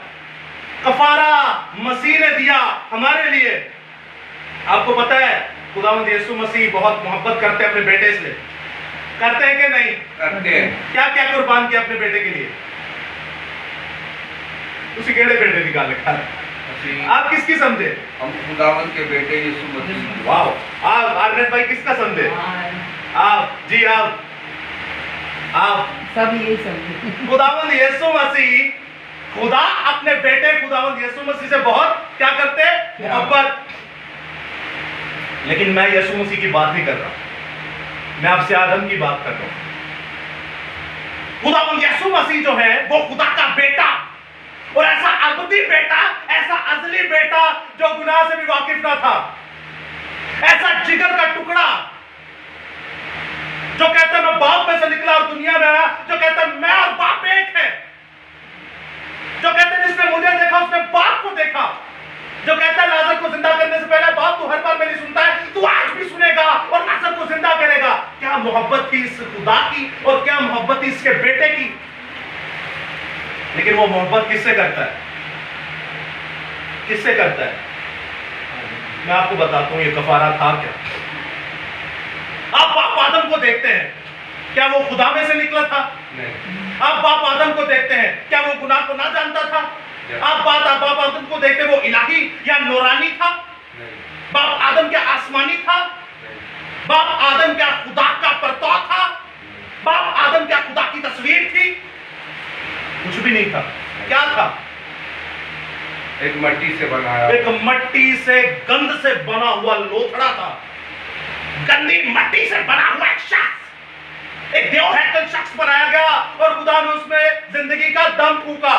कफारा मसीह ने दिया हमारे लिए। आपको पता है खुदावंद यीशु मसीह बहुत मोहब्बत करते हैं अपने बेटे से। करते हैं कि नहीं? करते हैं। क्या क्या कुर्बान किया अपने बेटे के लिए? उसी केड़े बेटे निकाल रखा है? मसीह, आप किसकी समझे? हम खुदावन के बेटे यीशु मसीह। वाह, आप आरनेट भाई किसका समझे? हाँ, आप जी, आप सब यही समझे। खुदावंद यीशु मसीह, खुदा अपने बेटे खुदावंद यीशु मसीह से बहुत क्या करते हैं? मोहब्बत। लेकिन मैं यीशु मसीह की बात नहीं कर रहा, मैं आपसे आदम की बात कर रहा हूं। खुदावंद यीशु मसीह जो है वो खुदा का बेटा, और ऐसा अबदी बेटा, ऐसा अजली बेटा जो गुनाह से भी वाकिफ ना था, ऐसा जिगर का टुकड़ा जो कहता है मैं बाप में से निकला और दुनिया में आया, जो कहता है मैं और बाप एक है, जो कहता है जिसने मुझे देखा उसने बाप को देखा, जो कहता है लाजर को जिंदा करने से पहले बाप तू हर बार मेरी सुनता है, तू आज भी सुनेगा और लाजर को जिंदा करेगा। क्या मोहब्बत थी इस खुदा की, और क्या मोहब्बत थी इसके बेटे की। लेकिन वो मोहब्बत किससे करता है? किससे करता है? मैं आपको बताता हूं ये कफारा था क्या। आप बाप आदम को देखते हैं, क्या वो खुदा में से निकला था? नहीं। आप बाप आदम को देखते हैं, क्या वो गुनाह को ना जानता था? आप बाप आदम को देखते वो इलाही या नूरानी था? नहीं। बाप आदम क्या आसमानी था? नहीं। बाप आदम क्या खुदा का परतौ था? बाप आदम क्या खुदा की तस्वीर थी? कुछ भी नहीं था। क्या था? एक मिट्टी से बनाया, एक मट्टी से गंध से बना हुआ लोथड़ा था, गंदी मट्टी से बना हुआ एक शख्स, एक देव हैकल शख्स बनाया गया और खुदा ने उसमें जिंदगी का दम फूका।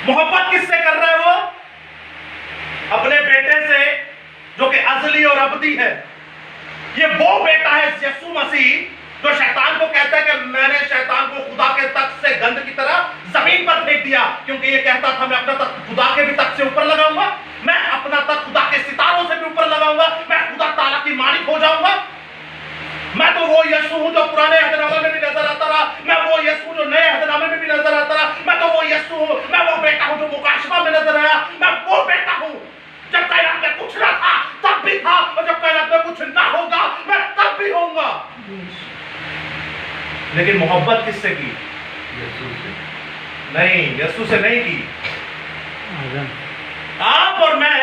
मोहब्बत किससे कर रहे हो? अपने बेटे से जो कि अजली और अबदी है। ये वो बेटा है यीशु मसीह जो शैतान को कहता है कि मैंने शैतान को खुदा के तख्त से गंध की तरह जमीन पर फेंक दिया, क्योंकि ये कहता था मैं अपना तख्त खुदा के भी तख्त से ऊपर लगाऊंगा, मैं अपना तख्त खुदा के सितारों से भी ऊपर लगाऊंगा, मैं खुदा ताला की मालिक हो जाऊंगा। मैं तो वो यीशु हूं जो पुराने अहदनामे में भी नजर आता रहा, मैं वो यीशु जो नए अहदनामे में भी नजर आता रहा, मैं तो वो यीशु हूं, मैं वो बेटा हूं जो मुकाशफा में नजर आया, मैं वो बेटा हूं जब कायनात में कुछ ना था तब भी था, और जब कायनात में कुछ ना होगा मैं तब भी होऊंगा। लेकिन मोहब्बत किससे की? यीशु से। नहीं, यीशु से नहीं की। आप और मैं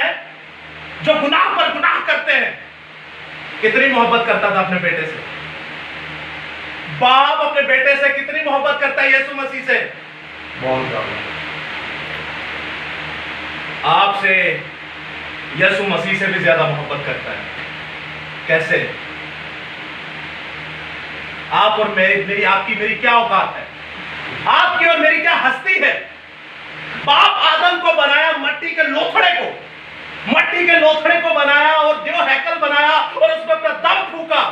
जो गुनाह पर गुनाह करते हैं, कितनी मोहब्बत करता था अपने बेटे से? बाप अपने बेटे से कितनी मोहब्बत करता है यीशु मसीह से? बहुत ज्यादा। आपसे यीशु मसीह से भी ज्यादा मोहब्बत करता है। कैसे? आप और मेरी आपकी मेरी क्या औकात है? आपकी और मेरी क्या हस्ती है? बाप आदम को बनाया मट्टी के लोथड़े को, मट्टी के लोथड़े को बनाया और देव हैकल बनाया और उसमें अपना दम फूका,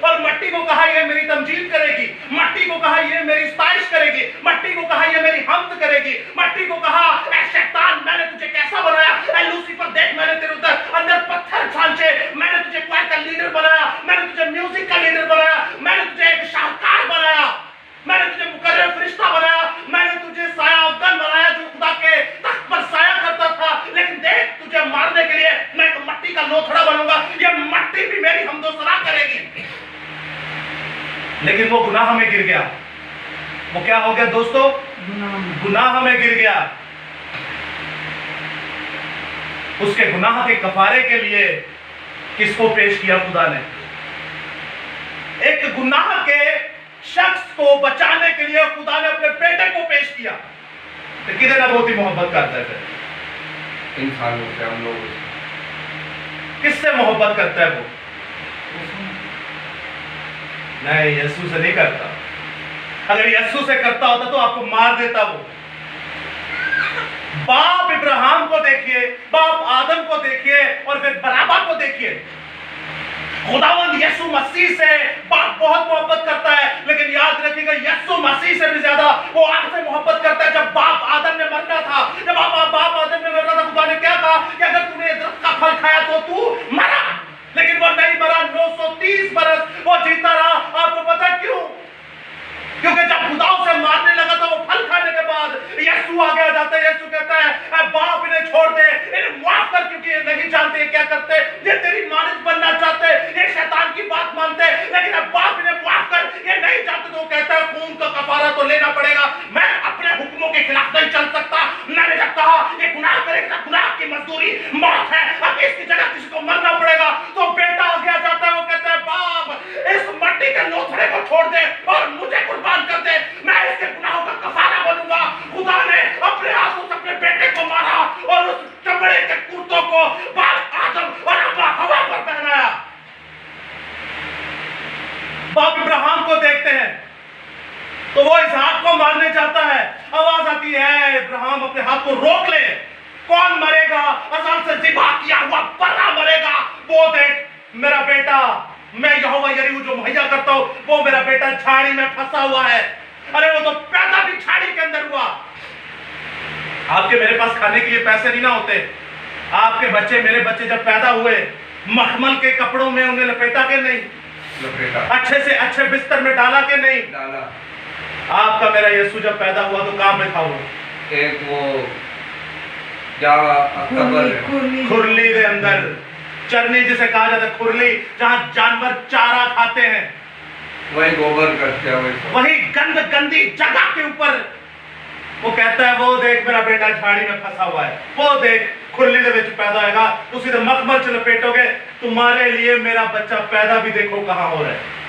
और मट्टी को कहा ये मेरी तमजीद करेगी, मट्टी को कहा ये मेरी स्ताइश करेगी, मट्टी को कहा ये मेरी हम्द करेगी, मट्टी को कहा ऐ शैतान मैंने तुझे कैसा बनाया, ऐ लूसीफर देख मैंने तेरे अंदर पत्थर छांचे, मैंने तुझे क्वायर का लीडर बनाया, मैंने तुझे म्यूजिक का लीडर बनाया, मैंने तुझे एक शाहकार बनाया, मैंने तुझे मुकर्रर फरिश्ता बनाया, मैंने तुझे साया अफगन बनाया जो खुदा के तख्त पर साया करता था, लेकिन देख तुझे मारने के लिए मैं एक मट्टी का लोथड़ा बनूंगा, ये मट्टी भी मेरी हमदोसरा करेगी। लेकिन वो गुनाह में गिर गया। वो क्या हो गया दोस्तों? गुनाह में गिर गया। उसके गुनाह के कफारे के लिए किसको पेश किया खुदा ने? एक गुनाह के शख्स को बचाने के लिए खुदा ने अपने बेटे को पेश किया। तो कितना बहुत ही मोहब्बत करता है फिर इंसानों से, हम लोग किससे मोहब्बत करता है वो? नहीं, यीशु से नहीं करता। अगर यीशु से करता होता तो आपको मार देता वो। बाप इब्राहिम को देखिए, बाप आदम को देखिए, और फिर बराबा को देखिए। खुदावंद यीशु मसीह से बाप बहुत मोहब्बत करता है, लेकिन याद रखिएगा यीशु मसीह से भी ज्यादा वो आपसे मोहब्बत करता है। जब बाप आदम ने मरना था, जब बाप आदम ने मरना था, खुदा ने क्या कहा कि अगर तूने दरख्त का फल खाया तो तू मरा, लेकिन वो नहीं मरा। 930 बरस वो जीता रहा। आपको पता क्यों? क्योंकि जब खुदा उसे मारने लगा था, वो फल खाने के बाद यीशु आगे आ जाता है। यीशु कहता है बाप इन्हें छोड़ दे, इन्हें माफ कर, क्योंकि ये नहीं जानते ये क्या करते, ये तेरी मालिक बनना चाहते, ये शैतान की बात मानते, लेकिन अब बाप इन्हें माफ कर, ये नहीं चाहते तो कहता है खून का कफारा तो लेना पड़ेगा, मैं अपने हुक्मों के खिलाफ नहीं चल सकता। मैंने जब कहा ये गुनाह करेगा, गुनाह की मजदूरी मौत है, अब इसकी जगह किसी को मरना पड़ेगा, तो बेटा आगे जाता है, वो कहता है बाप इस मट्टी के लोथड़े को छोड़ दे और मुझे कुर्बान कर दे, मैं इसके गुनाहों का कफारा बनूंगा। खुदा ने अपने हाथों से अपने बेटे को मारा और उस चमड़े के कुर्तों को बाप आदम और अब्बा हवा पर पहनाया। बाप इब्राहिम को देखते हैं तो वो इसहाक को मारने चाहता है, आवाज आती है इब्राहिम अपने हाथ को रोक ले, कौन मरेगा? अज़ल से ज़िबा किया हुआ बर्रा मरेगा, वो देख मेरा बेटा, मैं यहोवा यरीहू जो मुहैया करता हूं, वो मेरा बेटा झाड़ी में फंसा हुआ है। अरे वो तो पैदा भी झाड़ी के अंदर हुआ। आपके मेरे पास खाने के लिए पैसे नहीं ना होते, आपके बच्चे मेरे बच्चे जब पैदा हुए मखमल के कपड़ों में उन्हें लपेटा के नहीं, अच्छे से अच्छे बिस्तर में डाला के नहीं डाला। आपका मेरा यीशु जब पैदा हुआ तो कहां पे था? वो एक वो खुरली के अंदर, चरनी जिसे कहा जाता है, खुरली जहां जानवर चारा खाते हैं, वही गोबर करते हैं, वही गंदी जगह के ऊपर वो कहता है वो देख मेरा बेटा झाड़ी में फंसा हुआ है, वो देख खुरली के विच पैदा होगा, तुसी तो मखमल च लपेटोगे, तुम्हारे लिए मेरा बच्चा पैदा भी देखो कहां हो रहा है।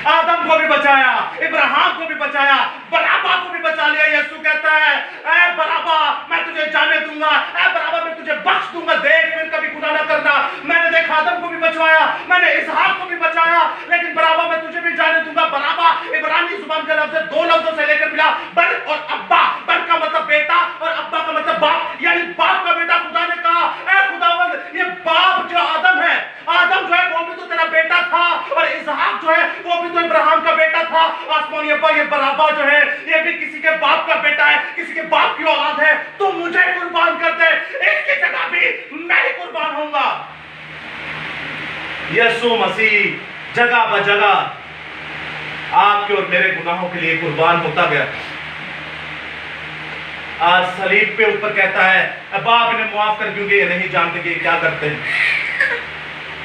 आदम को भी बचाया, इब्राहिम को भी बचाया, बराबा को भी बचा लिया। यीशु कहता है ऐ बराबा मैं तुझे जाने दूंगा, ऐ बराबा मैं तुझे बख्श दूंगा, देख फिर कभी गुनाह ना करना। मैंने देख आदम को भी बचवाया, मैंने इसहाक को भी बचाया, लेकिन बराबा मैं तुझे भी जाने दूंगा। बराबा इब्रानी जुबान का लफ्ज है, दो लफ्जों से लेकर मिला, बर और अब्बा। बर का मतलब बेटा और अब्बा का मतलब बाप, यानी बाप का बेटा। खुदा ने कहा ऐ खुदावंद ये बाप जो आदम है, आदम जो है वो भी तो तेरा बेटा था, और इसहाक जो है वो भी तो इब्राहिम का बेटा था। आसमानी अब्बा ये बराबा जो है ये भी किसी के बाप का बेटा है, किसी के बाप की औलाद है, तो मुझे कुर्बान कर दे, इसकी जगह भी मैं ही कुर्बान होऊंगा। यीशु मसीह जगह ब जगह आपके और मेरे गुनाहों के लिए कुर्बान होता गया। आज सलीब पे ऊपर कहता है अब आप इन्हें माफ कर, क्योंकि ये नहीं जानते कि क्या करते हैं।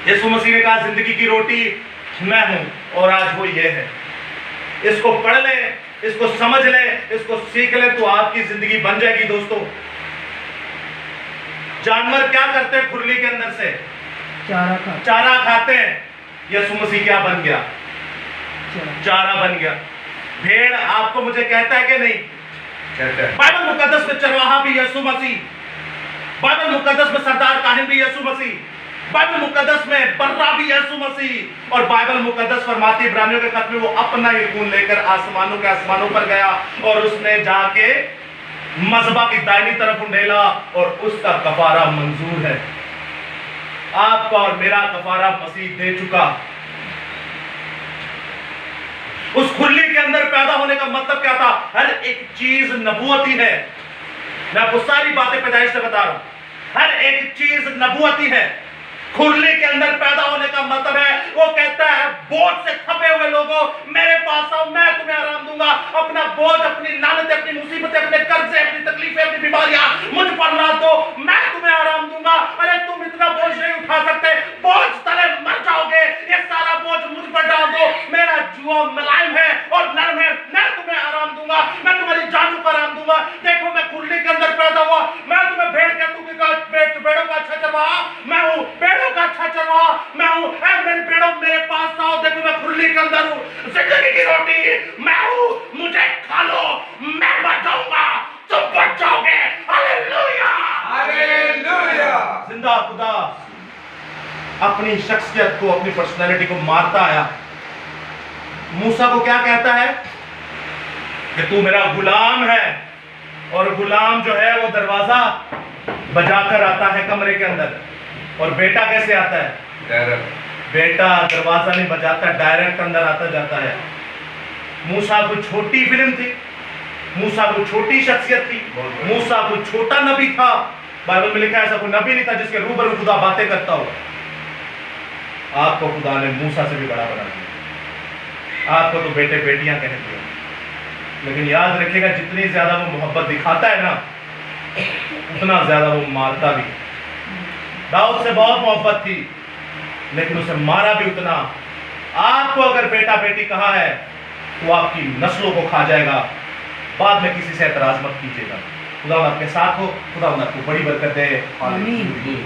यीशु मसीह ने कहा जिंदगी की रोटी मैं हूं, और आज वो ये है। इसको पढ़ ले, इसको समझ ले, इसको सीख ले, तो आपकी जिंदगी बन जाएगी। दोस्तों जानवर क्या करते हैं? खुरली के अंदर से चारा खाते हैं। यीशु मसीह क्या बन गया? चारा बन गया। भेड़ आपको मुझे कहता है कि नहीं? कहता है। बाइबल मुकद्दस में चरवाहा भी यीशु मसीह, बाइबल मुकद्दस में सरदार काहिन भी यीशु मसीह, बाइबल मुकद्दस में बर्रा भी यीशु मसीह, और बाइबल मुकद्दस फरमाती इब्रानियों के खत में वो अपना ही खून लेकर आसमानों के आसमानों पर गया और उसने जाके मज़बा की दाहिनी तरफ उंडेला, और उसका कफारा मंजूर है। आपका और मेरा कफारा मसीह दे चुका। उस खुरली के अंदर पैदा होने का मतलब क्या था? हर एक चीज नबूवती है। मैं आपको सारी बातें पैदाइश से बता रहा हूं, हर एक चीज नबूवती है। खुरली के अंदर पैदा होने का मतलब है, वो कहता है बोझ से थपे हुए लोगों मेरे पास आओ, मैं तुम्हें आराम दूंगा। अपना बोझ, अपनी लानतें, अपनी मुसीबतें, अपने कर्जे, अपनी तकलीफें, अपनी बीमारियां मुझ पर लाद दो, मैं तुम्हें आराम दूंगा। अरे तुम इतना बोझ नहीं उठा सकते, बोझ तले मर जाओगे, ये सारा बोझ मुझ पर डाल दो। मेरा जुआ मुलायम है और नरम है, मैं तुम्हें आराम दूंगा, मैं तुम्हारी जानों को आराम दूंगा। देखो मैं खुरली के अंदर पैदा हुआ, मैं तुम्हें भेड़ के भेड़ों का अच्छा चरवाहा मैं हूं, भेड़ों का अच्छा चरवाहा मैं हूं। मेरे भेड़ों मेरे पास आओ, देखो मैं खुरली के अंदर हूं, जिंदगी की रोटी मैं हूं, मुझे खा लो, मैं मर जाऊंगा, तुम बच जाओगे। Hallelujah, hallelujah. जिंदा खुदा अपनी शख्सियत को, अपनी पर्सनैलिटी को मारता आया। मूसा को क्या कहता है कि तू मेरा गुलाम है, और गुलाम जो है वो दरवाजा बजाकर आता है कमरे के अंदर, और बेटा कैसे आता है? डायरेक्ट। बेटा दरवाजा नहीं बजाता, डायरेक्ट अंदर आता जाता है। मूसा को छोटी फिल्म थी, मूसा को छोटी शख्सियत थी, मूसा को छोटा नबी था। बाइबल में लिखा है ऐसा कोई नबी नहीं था जिसके रूबरू खुदा बातें करता हो। आपको खुदा ने मूसा से भी बड़ा बना दिया। आपको तो बेटे बेटियां कह दिया, लेकिन याद रखिएगा जितनी ज्यादा वो मोहब्बत दिखाता है ना, उतना ज्यादा वो मारता भी। दाऊद से बहुत मोहब्बत थी, लेकिन उसे मारा भी उतना। आपको अगर बेटा बेटी कहा है तो आपकी नस्लों को खा जाएगा। बाद में किसी से एतराज मत कीजिएगा। खुदा आपके साथ हो, खुदा आपको बड़ी बरकत दे। आमीन।